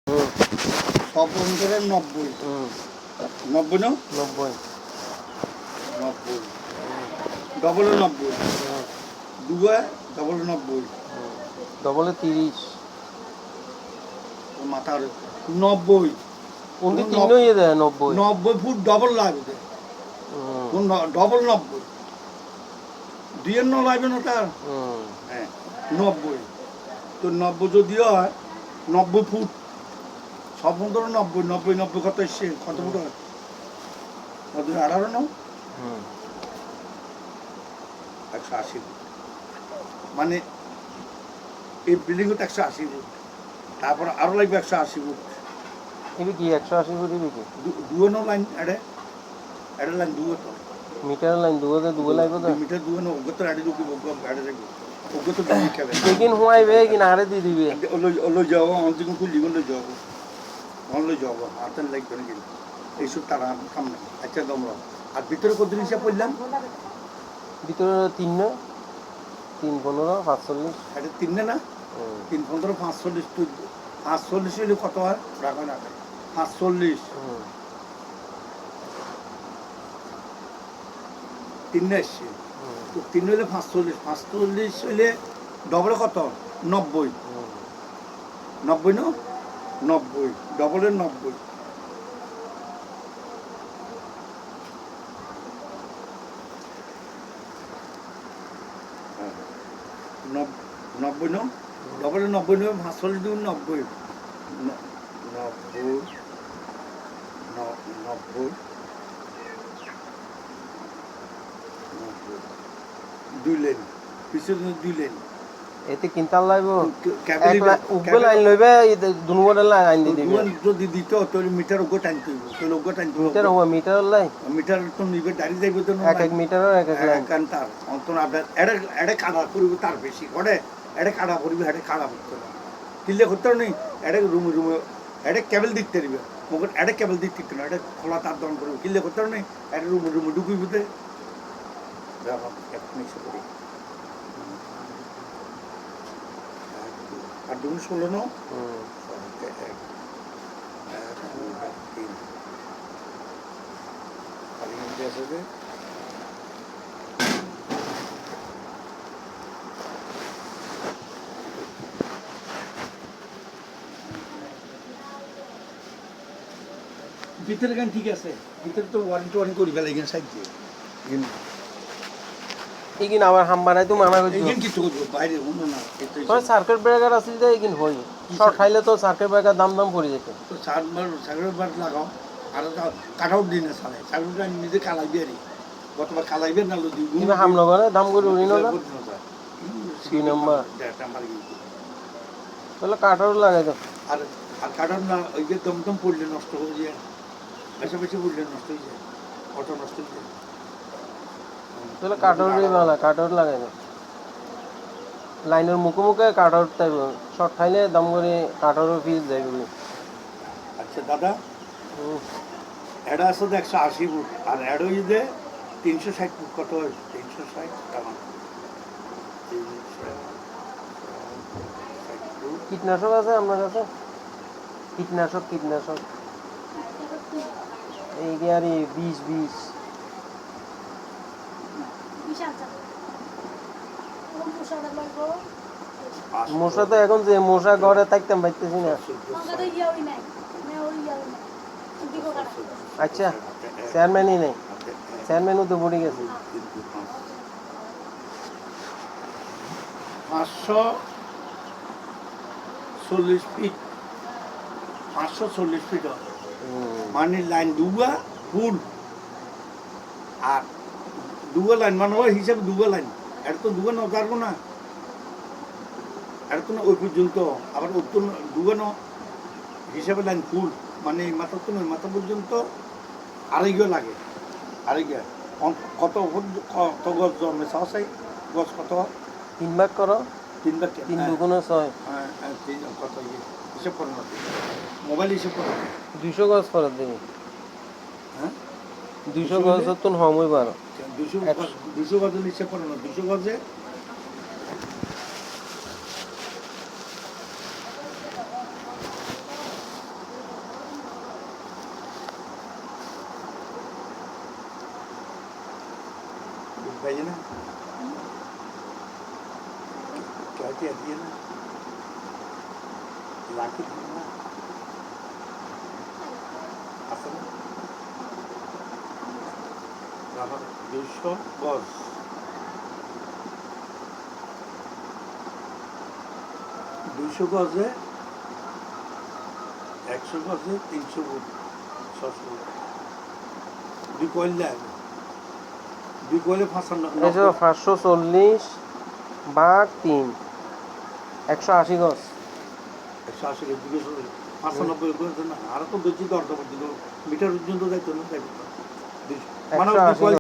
সব বন্ধুরা 90 90 না 90 90 ডবল 90 দুয়া ডবল 90 ডবলে 30 মাথার 90 উনি তিনই দেয় 90 90 ফুট ডবল লাগবে কোন ডবল 90 দুইয়ের ন লাগবে না তার হ্যাঁ 90 তো 90 যদিও হয় 90 ফুট সব বন্ধুর 90 90 90 কত এসছে কত ফুট হয় কত 18 না 180 ফুট মানে এই বিল্ডিংটা 180 ফুট তারপর আরো লাগবে 180 ফুট এটা কি 180 ফুট দিবি কি দুয়ে নো লাইন এডে এডে লাইন দুয়ে তো মিটার লাইন দুয়ে লাগবে তো মিটার দুয়ে নো ওগো তো এডে দুকি ওগো গাড়ি যাবে ওগো তো দিবি খাবে একিন হুয়াইবে কিনা আরে দি দিবে ওলো যাও অন্তিম কুলি গলে যাও অনলো যাও আতেন লাগবে না কিন্তু এইসব তারা কাম না আচ্ছা তোমরা আর ভিতরে কত দিন হিসাব করলাম ভিতরে 3 না 3 15 45 এটা 3 না 3 15 45 তো 45 হলে কত হয় রাখো না 45 3 আসছে তো 3 হলে 45 হলে ডবল কত 90 90 না 90 ডবলের 90 90 না ডবলের 90 নেবে 45 দিন 90 90 দুই লেন পিছনে দুই লেন এতে কিনতাল লাগবো উপরে লাইন লইবে দুনুবড় লাইন দি দিবে যদি দিত তাহলে মিটার ওগো টাইনতে হইব তাহলে ওগো টাইনতে মিটার হবে মিটার লাইন মিটার তো নিবে দাঁড়ি যাইবে তো এক মিটার এক লাইন কান্তার অন্তর আপনার এড়ে কাটা করিব তার বেশি করে এড়ে কাটা করিব এড়ে কাটা করতে না কিলে করতে নেই এড়ে রুমে এড়ে কেবল দিতে দিবে মগর এড়ে কেবল দিতে না এড়ে খোলা তার দন করিব কিলে করতে নেই এড়ে রুমে ঢুকিব তে দেখো এখনই সে করি আর তুমি 16 না ভিতরে গান ঠিক আছে ভিতরে তো ওয়ারেন্টি করি ফেলে এখানে সাইড দিয়ে এগিন আবার হাম বানাই তো মানা করছি এখানে কিছু করবো বাইরে অন্য না তোর সার্কিট ব্রেকার আছে যে এগিন হই শর্ট খাইলে তো সার্কিট ব্রেকার দাম পড়ে যেত তো সার্কিট ব্রেকার লাগাও আর কাট আউট দিন সালে সার্কিট ব্রেকার নিজে কালাইবে আর গতবার কালাইবে না লো দিই কিবা হাম লগরে দাম করে উড়ি না 2 নাম্বার তাহলে কাট আউট লাগাই দাও আর কাট আউট না ওই যে দমদম পড়লে নষ্ট হয়ে যায় বেশি পড়লে নষ্ট হয়ে যায় অটো নষ্ট হয়ে যায় তাহলে কাট আউটই ভালো কাট আউট লাগাই দাও লাইনের মুখে কাট আউট তাই শর্ট খাইলে দাম করে কাট আউটের ফিস যাইবে আচ্ছা দাদা এটা আছে 180 ফুট আর এড হয়ে যে 360 ফুট কত হয় 360 টাকা কীটনাশক আছে আপনার কাছে কীটনাশক এই যে আর 20 মশা তো এখন যে মশা ঘরে থাকতাম পাইতেছি না আচ্ছা চেয়ারম্যানই নেই চেয়ারম্যানও তো পড়ে গেছে 540 ফিট 540 ফিট মানে লাইন দুয়া ফুল আর দুয়া লাইন মানে হিসাবে দুয়া লাইন এটা তো দুয়া না পারবো না এটা তো ওই পর্যন্ত আবার উত্তর দুয়া না হিসাবে লাইন ফুল মানে মাথা তো নয় মাথা পর্যন্ত আড়াইগো লাগে আড়াইগো কত গছ জন্মে চাই গছ কত 3 ভাগ করো 3 ভাগ 3 দুগুণে 6 হ্যাঁ কত হিসাব করো না মোবাইল হিসাব করো 200 গজ করে দিবি হ্যাঁ 200 গজ তো হমই পারো 200 গজ হিসাব করো না 200 গজে পাইয়ে না क्या दिए ना लाके दिए ना আসলে আমার 200 গজ 200 গজে 100 গজে 300 ফুট 600 ফুট দুই কয়েল লাগে দুই কয়েলে 55 এই যে 540 ভাগ 3 180 গজ 180 এর দিকে 95 গজ না আর তো বেশি দরদাম দিল মিটার পর্যন্ত যাইতো না যাইতো মানে 180 দুই কয়েল